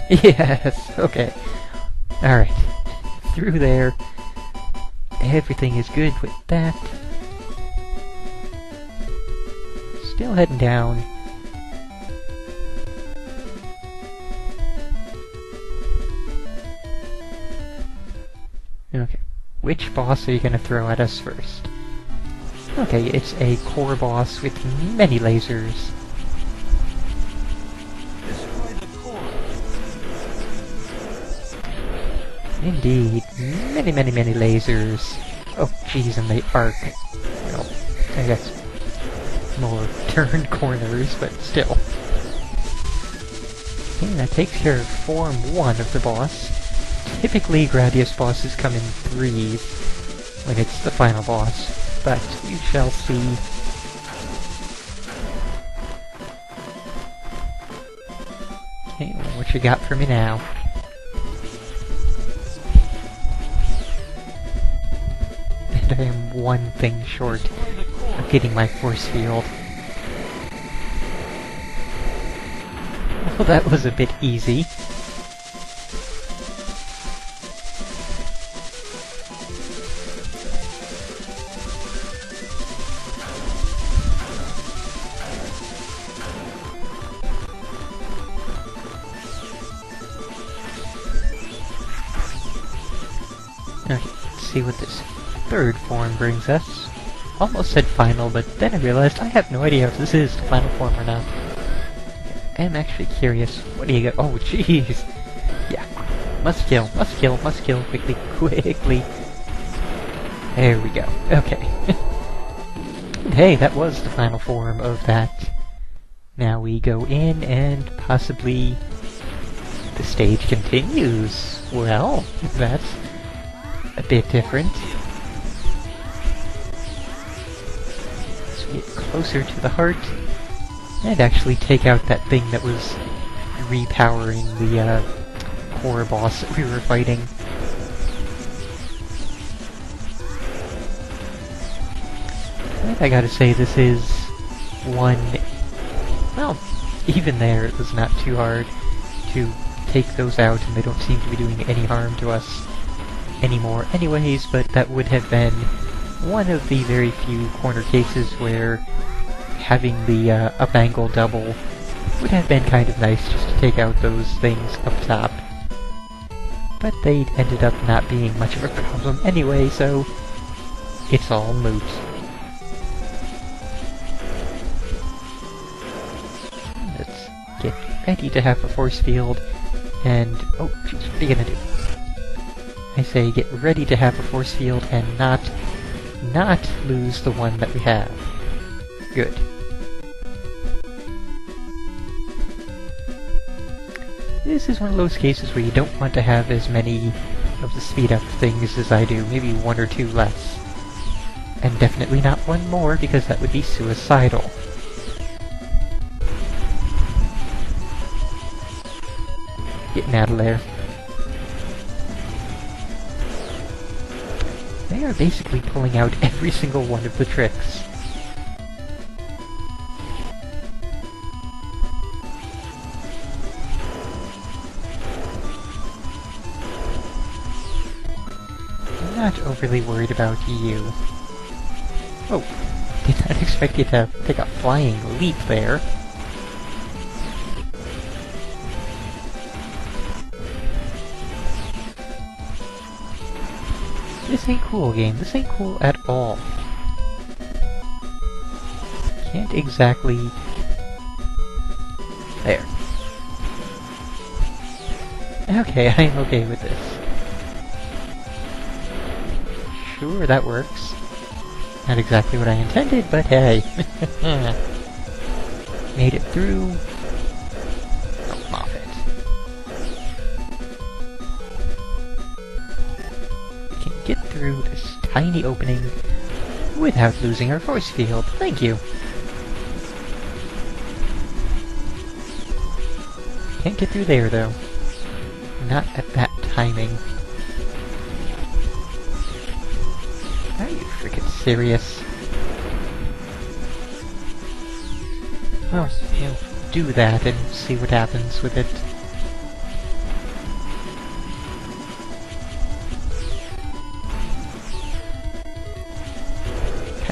Yes, okay. Alright. Through there. Everything is good with that. Still heading down. Okay. Which boss are you gonna throw at us first? Okay, it's a core boss with many lasers. Indeed, many lasers. Oh, jeez, and they arc. Well, I guess more turned corners, but still. Okay, that takes care of Form 1 of the boss. Typically, Gradius bosses come in threes when it's the final boss, but we shall see. Okay, what you got for me now? And I am one thing short of getting my force field. Well, that was a bit easy. Okay, let's see what this third form brings us. Almost said final, but then I realized I have no idea if this is the final form or not. I'm actually curious. What do you got? Oh, jeez! Yeah. Must kill, quickly, quickly. There we go. Okay. Hey, that was the final form of that. Now we go in and possibly the stage continues. Well, that's a bit different. So we get closer to the heart and actually take out that thing that was repowering the core boss that we were fighting. And I gotta say, this is one... well, even there it was not too hard to take those out, and they don't seem to be doing any harm to us anymore anyways, but that would have been one of the very few corner cases where having the up angle double would have been kind of nice just to take out those things up top. But they ended up not being much of a problem anyway, so it's all moot. Let's get ready to have a force field, and... oh, jeez, what are you gonna do? I say get ready to have a force field and not lose the one that we have. Good. This is one of those cases where you don't want to have as many of the speed up things as I do, maybe one or two less. And definitely not one more, because that would be suicidal. Getting out of there. They are basically pulling out every single one of the tricks. I'm not overly worried about you. Oh, did not expect you to take a flying leap there. This ain't cool, game. This ain't cool at all. Can't exactly... there. Okay, I'm okay with this. Sure, that works. Not exactly what I intended, but hey. Made it through. Oh, off it. We can get through this tiny opening without losing our force field. Thank you. Can't get through there, though. Not at that timing. Are you freaking serious? Well, you know, do that and see what happens with it.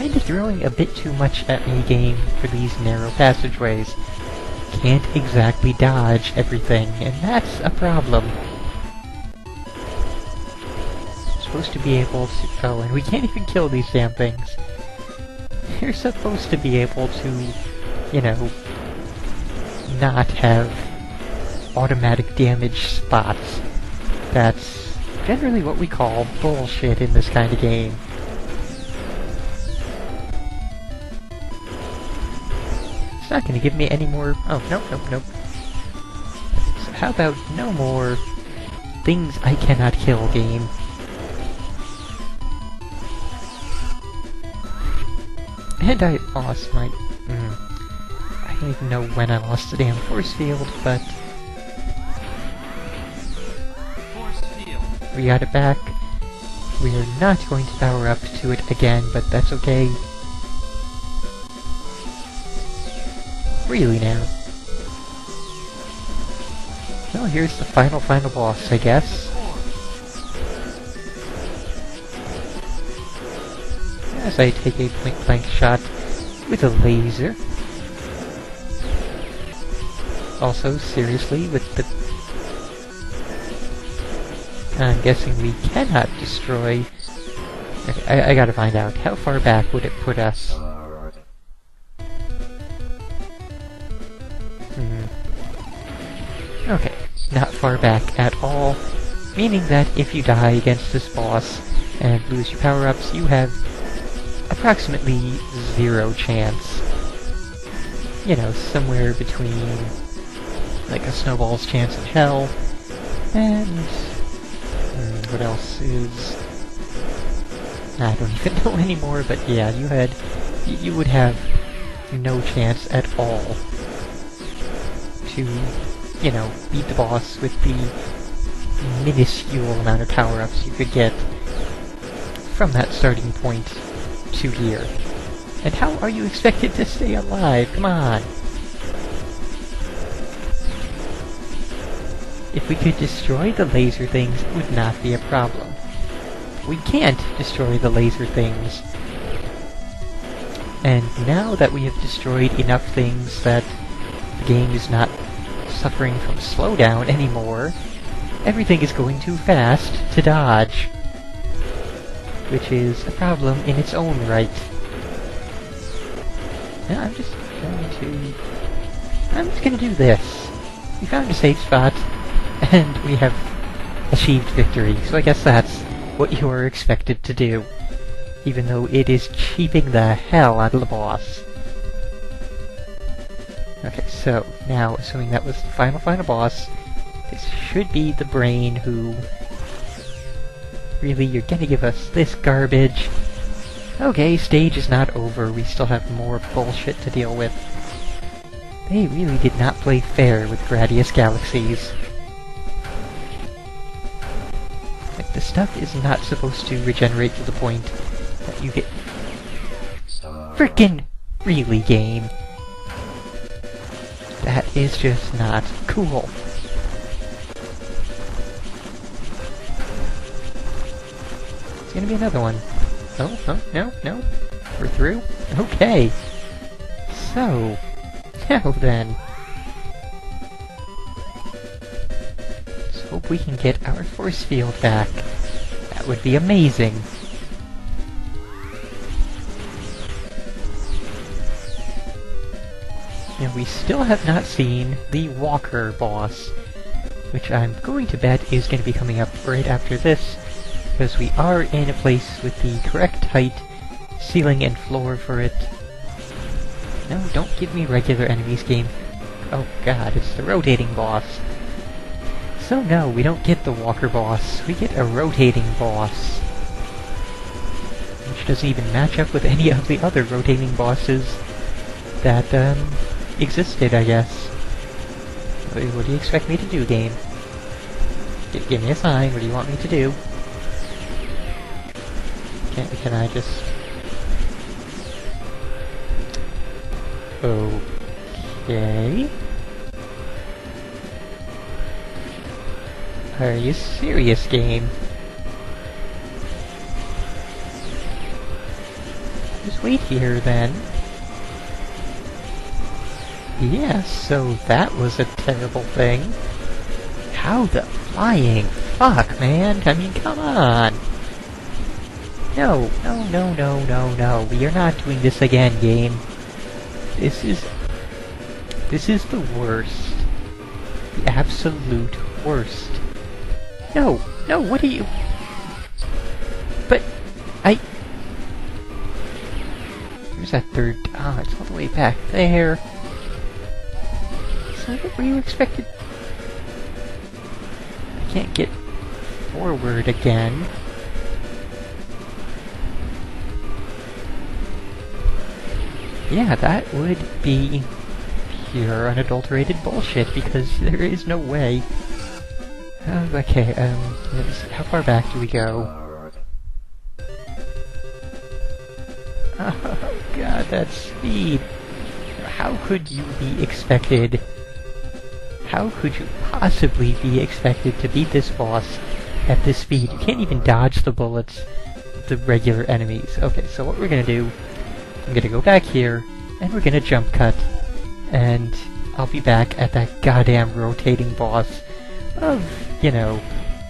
kinda throwing a bit too much at me, game, for these narrow passageways. Can't exactly dodge everything, and that's a problem. Supposed to be able to... Oh, and we can't even kill these damn things. You're supposed to be able to, you know, not have automatic damage spots. That's generally what we call bullshit in this kind of game. It's not gonna give me any more... Oh, nope. So how about no more things I cannot kill, game? And I lost my... I don't even know when I lost the damn force field, but... We got it back. We are not going to power up to it again, but that's okay. Really now. Well, here's the final boss, I guess. As I take a point-blank shot with a laser. Also, seriously, with the... I'm guessing we cannot destroy... Okay, I gotta find out. How far back would it put us? Okay, not far back at all. Meaning that if you die against this boss and lose your power-ups, you have approximately 0 chance. You know, somewhere between like a snowball's chance in hell and what else is... I don't even know anymore, but yeah, you would have no chance at all to, you know, beat the boss with the minuscule amount of power-ups you could get from that starting point to here. And how are you expected to stay alive? Come on! If we could destroy the laser things, it would not be a problem. We can't destroy the laser things. And now that we have destroyed enough things that the game is not suffering from slowdown anymore, everything is going too fast to dodge. Which is a problem in its own right. Now I'm just gonna do this. We found a safe spot, and we have achieved victory, so I guess that's what you are expected to do. Even though it is cheaping the hell out of the boss. Okay, so, now, assuming that was the final boss, this should be the brain who... Really, you're gonna give us this garbage? Okay, stage is not over, we still have more bullshit to deal with. They really did not play fair with Gradius Galaxies. Like, the stuff is not supposed to regenerate to the point that you get... Frickin' really, game. That is just not cool. It's gonna be another one. Oh, no. We're through? Okay. So, now then. Let's hope we can get our force field back. That would be amazing. And we still have not seen the Walker boss, which I'm going to bet is going to be coming up right after this, because we are in a place with the correct height, ceiling, and floor for it. No, don't give me regular enemies, game. Oh god, it's the rotating boss. So no, we don't get the Walker boss, we get a rotating boss. Which doesn't even match up with any of the other rotating bosses that, existed, I guess. What do you expect me to do, game? Give me a sign, what do you want me to do? Can I just... Okay... Are you serious, game? just wait here then. Yeah, so that was a terrible thing. How the flying fuck, man? I mean, come on! No, no, no, no, no, no. You're not doing this again, game. This is the worst. The absolute worst. No, no, what are you... But, Where's that third... Ah, it's all the way back there. So what were you expected... I can't get forward again. Yeah, that would be pure unadulterated bullshit, because there is no way. Okay, how far back do we go? Oh god, that speed! How could you be expected... How could you possibly be expected to beat this boss at this speed? You can't even dodge the bullets of the regular enemies. Okay, so what we're gonna do... I'm gonna go back here, and we're gonna jump cut, and I'll be back at that goddamn rotating boss of, you know,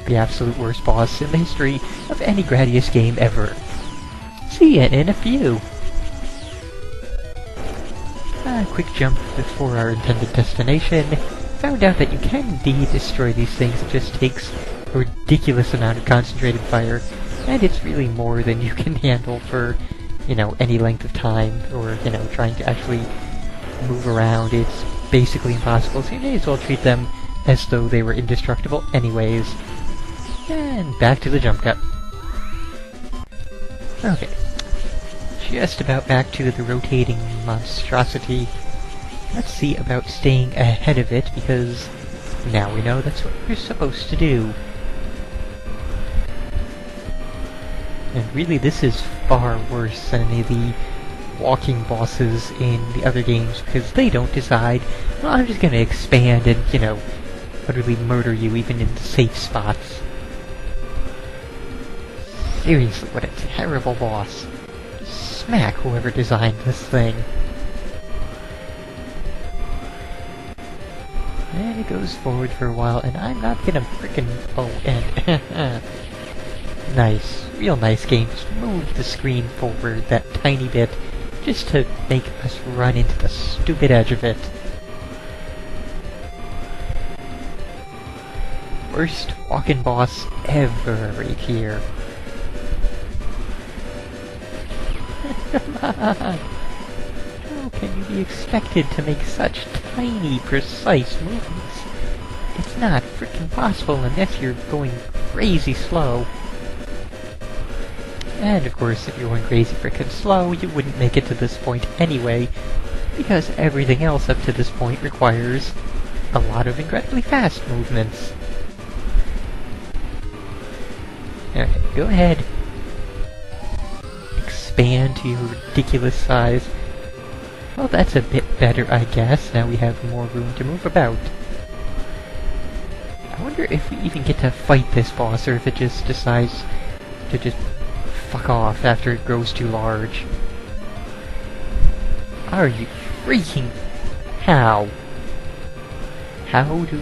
the absolute worst boss in the history of any Gradius game ever. See ya in a few! Quick jump before our intended destination. Found out that you can indeed destroy these things, it just takes a ridiculous amount of concentrated fire, and it's really more than you can handle for, you know, any length of time, or, you know, trying to actually move around. It's basically impossible, so you may as well treat them as though they were indestructible anyways. And back to the jump cut. Okay. Just about back to the rotating monstrosity. Let's see about staying ahead of it, because now we know that's what we're supposed to do. And really, this is far worse than any of the walking bosses in the other games, because they don't decide, well, I'm just gonna expand and, you know, utterly murder you even in the safe spots. Seriously, what a terrible boss. Smack whoever designed this thing. And it goes forward for a while, and I'm not gonna frickin'... Oh, and... Nice. Real nice game. Just move the screen forward that tiny bit, just to make us run into the stupid edge of it. Worst walking boss ever right here. Come on! How can you be expected to make such tiny, precise movements? It's not frickin' possible unless you're going crazy slow. And of course, if you're going crazy frickin' slow, you wouldn't make it to this point anyway, because everything else up to this point requires a lot of incredibly fast movements. Okay, go ahead. Expand to your ridiculous size. Well, that's a bit better, I guess. Now we have more room to move about. I wonder if we even get to fight this boss, or if it just decides to just fuck off after it grows too large. Are you freaking... How? How do...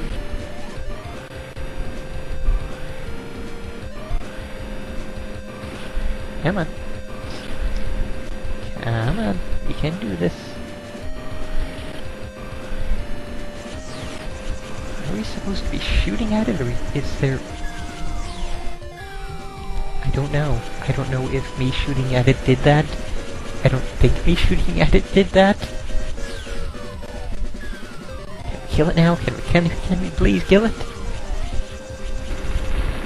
Come on. Come on. You can do this. Are we supposed to be shooting at it, or is there... I don't know. I don't know if me shooting at it did that. I don't think me shooting at it did that. Can we kill it now? Can we please kill it?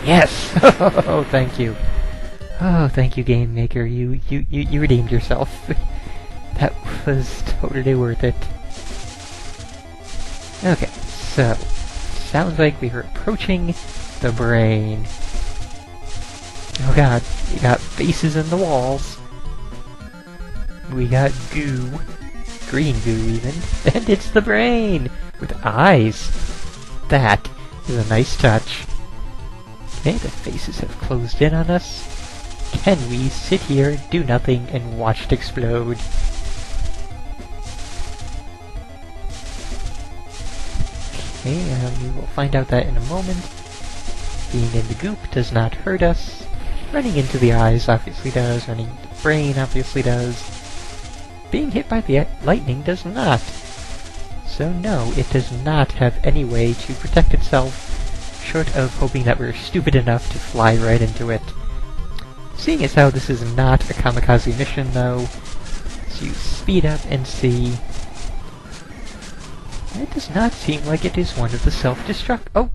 Yes! Oh, thank you. Oh, thank you, Game Maker. You redeemed yourself. That was totally worth it. Okay, so sounds like we are approaching the brain. Oh god, we got faces in the walls. We got goo. Green goo, even. And it's the brain! With eyes. That is a nice touch. Okay, the faces have closed in on us. and we sit here, do nothing, and watch it explode. Okay, we will find out that in a moment. Being in the goop does not hurt us. Running into the eyes obviously does. Running into the brain obviously does. Being hit by the lightning does not. So no, it does not have any way to protect itself, short of hoping that we're stupid enough to fly right into it. Seeing as how this is not a kamikaze mission, though, let's use speed up and see. It does not seem like it is one of the self-destruct— oh!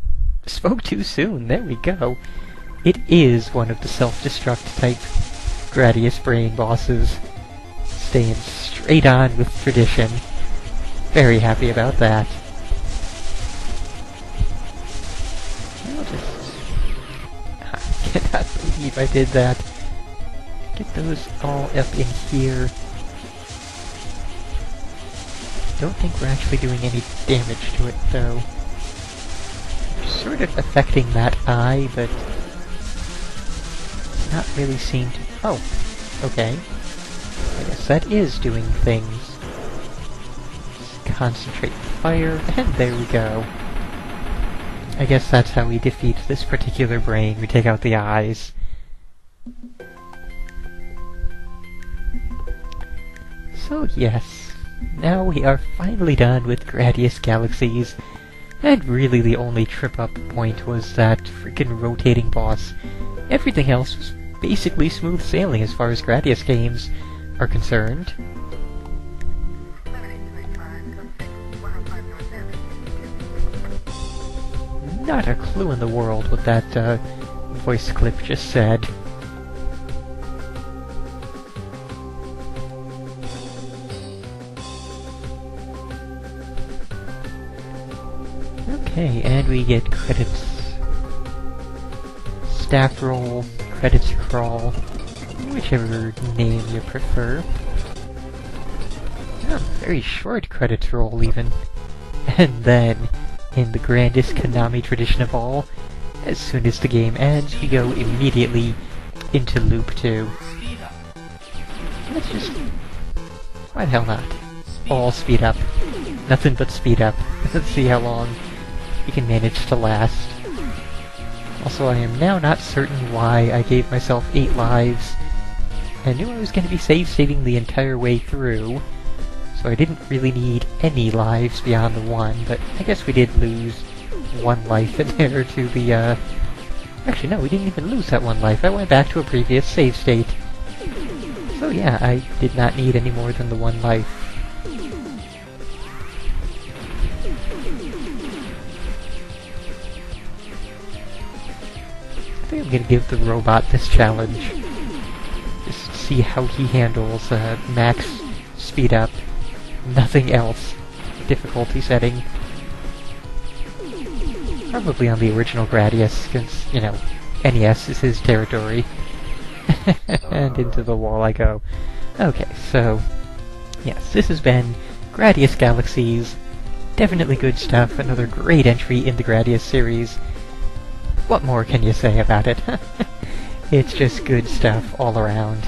Spoke too soon, there we go. It is one of the self-destruct type Gradius brain bosses. Staying straight on with tradition. Very happy about that. I'll just— I cannot believe I did that. Get those all up in here. Don't think we're actually doing any damage to it, though. Sort of affecting that eye, but not really seem to— oh, okay. I guess that is doing things. Just concentrate the fire, and there we go. I guess that's how we defeat this particular brain. We take out the eyes. So yes, now we are finally done with Gradius Galaxies. And really the only trip-up point was that freaking rotating boss. Everything else was basically smooth sailing as far as Gradius games are concerned. Not a clue in the world what that voice clip just said. Okay, and we get credits. Staff roll, credits crawl, whichever name you prefer. Oh, very short credits roll even. And then, in the grandest Konami tradition of all, as soon as the game ends, we go immediately into Loop 2. Let's just— why the hell not? All speed up. Nothing but speed up. Let's see how long we can manage to last. Also, I am now not certain why I gave myself 8 lives. I knew I was going to be save-saving the entire way through, so I didn't really need any lives beyond the 1, but I guess we did lose 1 life in there to the, actually, no, we didn't even lose that 1 life. I went back to a previous save state. So yeah, I did not need any more than the 1 life. I think I'm gonna give the robot this challenge. Just see how he handles max speed up. Nothing else. Difficulty setting. Probably on the original Gradius, because, you know, NES is his territory. And into the wall I go. Okay, so yes, this has been Gradius Galaxies. Definitely good stuff. Another great entry in the Gradius series. What more can you say about it? It's just good stuff all around.